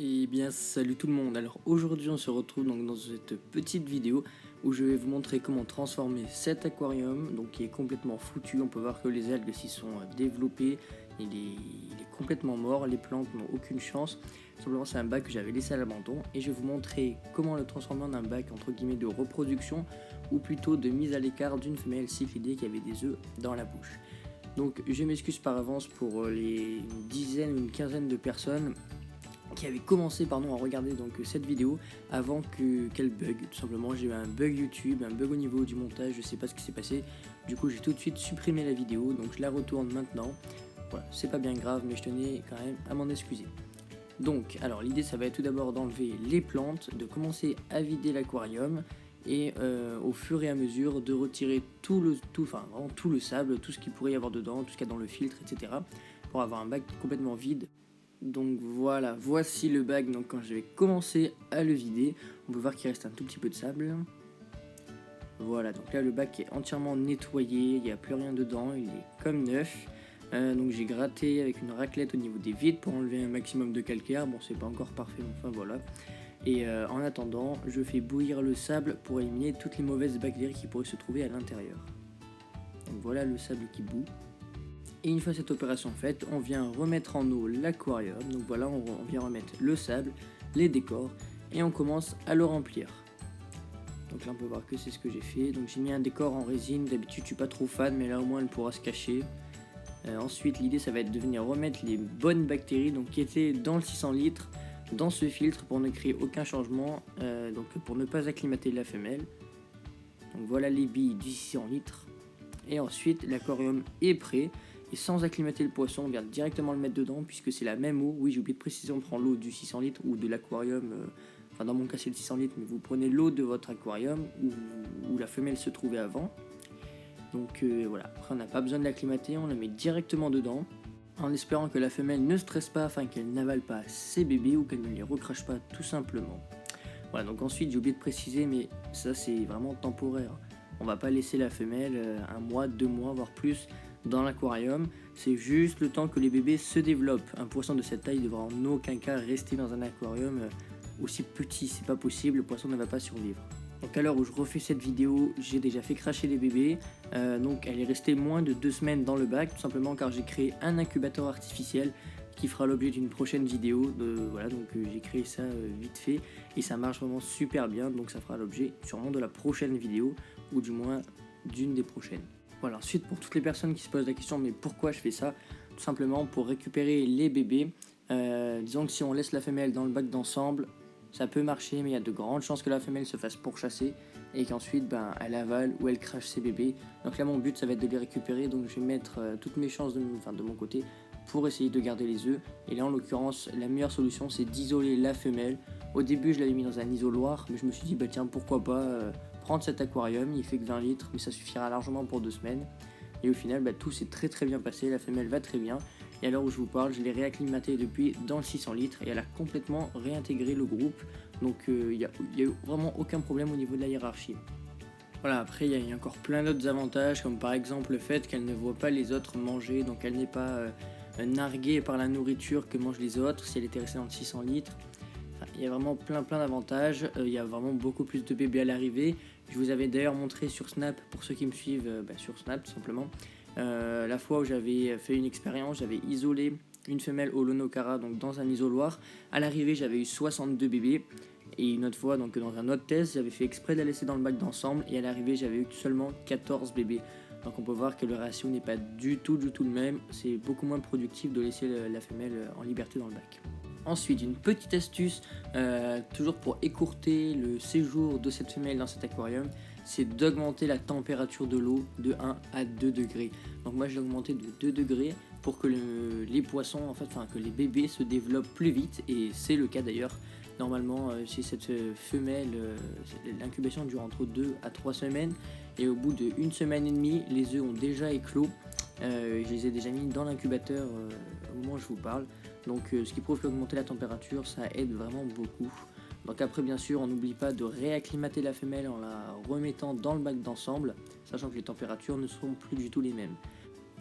Et bien salut tout le monde, alors aujourd'hui on se retrouve donc dans cette petite vidéo où je vais vous montrer comment transformer cet aquarium donc qui est complètement foutu. On peut voir que les algues s'y sont développées, il est complètement mort, les plantes n'ont aucune chance. Simplement c'est un bac que j'avais laissé à l'abandon et je vais vous montrer comment le transformer en un bac entre guillemets de reproduction ou plutôt de mise à l'écart d'une femelle cyclidée qui avait des œufs dans la bouche. Donc je m'excuse par avance pour les dizaines ou une quinzaine de personnes qui avait commencé à regarder donc cette vidéo avant qu'elle bug. Tout simplement j'ai eu un bug YouTube, un bug au niveau du montage, je sais pas ce qui s'est passé. Du coup j'ai tout de suite supprimé la vidéo, donc je la retourne maintenant. Voilà, c'est pas bien grave mais je tenais quand même à m'en excuser. Donc alors l'idée ça va être tout d'abord d'enlever les plantes, de commencer à vider l'aquarium et au fur et à mesure de retirer tout le sable, tout ce qu'il pourrait y avoir dedans, tout ce qu'il y a dans le filtre, etc. pour avoir un bac complètement vide. Donc voilà, voici le bac. Donc quand je vais commencer à le vider, on peut voir qu'il reste un tout petit peu de sable. Voilà, donc là le bac est entièrement nettoyé, il n'y a plus rien dedans, il est comme neuf. Donc j'ai gratté avec une raclette au niveau des vides pour enlever un maximum de calcaire. Bon, c'est pas encore parfait, mais enfin voilà. Et en attendant, je fais bouillir le sable pour éliminer toutes les mauvaises bactéries qui pourraient se trouver à l'intérieur. Donc voilà le sable qui bout. Et une fois cette opération faite, on vient remettre en eau l'aquarium. Donc voilà, on vient remettre le sable, les décors et on commence à le remplir. Donc là on peut voir que c'est ce que j'ai fait. Donc j'ai mis un décor en résine, d'habitude je suis pas trop fan mais là au moins elle pourra se cacher. Ensuite l'idée ça va être de venir remettre les bonnes bactéries donc, qui étaient dans le 600 litres dans ce filtre pour ne créer aucun changement, donc pour ne pas acclimater la femelle. Donc voilà les billes du 600 litres. Et ensuite l'aquarium est prêt. Et sans acclimater le poisson, on vient directement le mettre dedans puisque c'est la même eau. Oui, j'ai oublié de préciser, on prend l'eau du 600 litres ou de l'aquarium. Enfin, dans mon cas, c'est le 600 litres, mais vous prenez l'eau de votre aquarium où la femelle se trouvait avant. Donc voilà, après on n'a pas besoin de l'acclimater, on la met directement dedans en espérant que la femelle ne stresse pas afin qu'elle n'avale pas ses bébés ou qu'elle ne les recrache pas tout simplement. Voilà, donc ensuite j'ai oublié de préciser, mais ça c'est vraiment temporaire. On va pas laisser la femelle un mois, 2 mois, voire plus dans l'aquarium. C'est juste le temps que les bébés se développent. Un poisson de cette taille ne devra en aucun cas rester dans un aquarium aussi petit. C'est pas possible, le poisson ne va pas survivre. Donc à l'heure où je refais cette vidéo, j'ai déjà fait cracher les bébés. Donc elle est restée moins de 2 semaines dans le bac, tout simplement car j'ai créé un incubateur artificiel qui fera l'objet d'une prochaine vidéo. Voilà, donc j'ai créé ça vite fait et ça marche vraiment super bien. Donc ça fera l'objet sûrement de la prochaine vidéo ou du moins d'une des prochaines. Voilà, ensuite pour toutes les personnes qui se posent la question mais pourquoi je fais ça, tout simplement pour récupérer les bébés. Disons que si on laisse la femelle dans le bac d'ensemble, ça peut marcher mais il y a de grandes chances que la femelle se fasse pourchasser et qu'ensuite elle avale ou elle crache ses bébés. Donc là mon but ça va être de les récupérer, donc je vais mettre toutes mes chances de mon côté pour essayer de garder les œufs. Et là en l'occurrence la meilleure solution c'est d'isoler la femelle. Au début je l'avais mis dans un isoloir mais je me suis dit tiens pourquoi pas prendre cet aquarium, il fait que 20 litres mais ça suffira largement pour 2 semaines. Et au final tout s'est très très bien passé, la femelle va très bien. Et à l'heure où je vous parle, je l'ai réacclimatée depuis dans le 600 litres et elle a complètement réintégré le groupe. Donc il n'y a eu vraiment aucun problème au niveau de la hiérarchie. Voilà, après il y a encore plein d'autres avantages comme par exemple le fait qu'elle ne voit pas les autres manger, donc elle n'est pas narguée par la nourriture que mangent les autres si elle était restée dans le 600 litres. Il y a vraiment plein d'avantages, il y a vraiment beaucoup plus de bébés à l'arrivée. Je vous avais d'ailleurs montré sur Snap, pour ceux qui me suivent sur Snap tout simplement, la fois où j'avais fait une expérience, j'avais isolé une femelle au Lonocara donc dans un isoloir. À l'arrivée j'avais eu 62 bébés et une autre fois donc dans un autre test j'avais fait exprès de la laisser dans le bac d'ensemble et à l'arrivée j'avais eu seulement 14 bébés. Donc on peut voir que le ratio n'est pas du tout le même, c'est beaucoup moins productif de laisser la femelle en liberté dans le bac. Ensuite, une petite astuce, toujours pour écourter le séjour de cette femelle dans cet aquarium, c'est d'augmenter la température de l'eau de 1 à 2 degrés. Donc moi je l'ai augmenté de 2 degrés pour que les poissons, que les bébés se développent plus vite, et c'est le cas d'ailleurs. Normalement chez cette femelle, l'incubation dure entre 2 à 3 semaines, et au bout d'1 semaine et demie, les œufs ont déjà éclos. Je les ai déjà mis dans l'incubateur au moment où je vous parle. Donc ce qui prouve qu'augmenter la température ça aide vraiment beaucoup. Donc après bien sûr on n'oublie pas de réacclimater la femelle en la remettant dans le bac d'ensemble, sachant que les températures ne seront plus du tout les mêmes.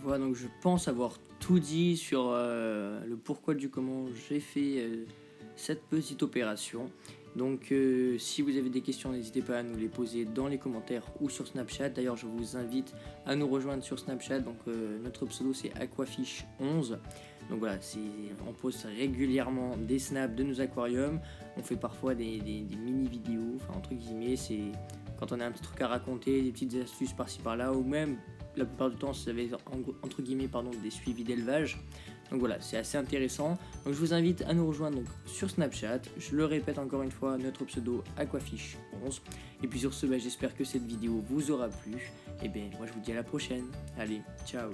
Voilà, donc je pense avoir tout dit sur le pourquoi du comment j'ai fait cette petite opération. Donc si vous avez des questions, n'hésitez pas à nous les poser dans les commentaires ou sur Snapchat. D'ailleurs, je vous invite à nous rejoindre sur Snapchat. Donc notre pseudo c'est aquafish11. Donc voilà, on poste régulièrement des snaps de nos aquariums. On fait parfois des mini vidéos, enfin entre guillemets, c'est quand on a un petit truc à raconter, des petites astuces par-ci par-là, ou même la plupart du temps, ça va être entre guillemets des suivis d'élevage. Donc voilà, c'est assez intéressant. Donc je vous invite à nous rejoindre donc, sur Snapchat. Je le répète encore une fois, notre pseudo aquafish11. Et puis sur ce, j'espère que cette vidéo vous aura plu. Et bien moi je vous dis à la prochaine. Allez, ciao.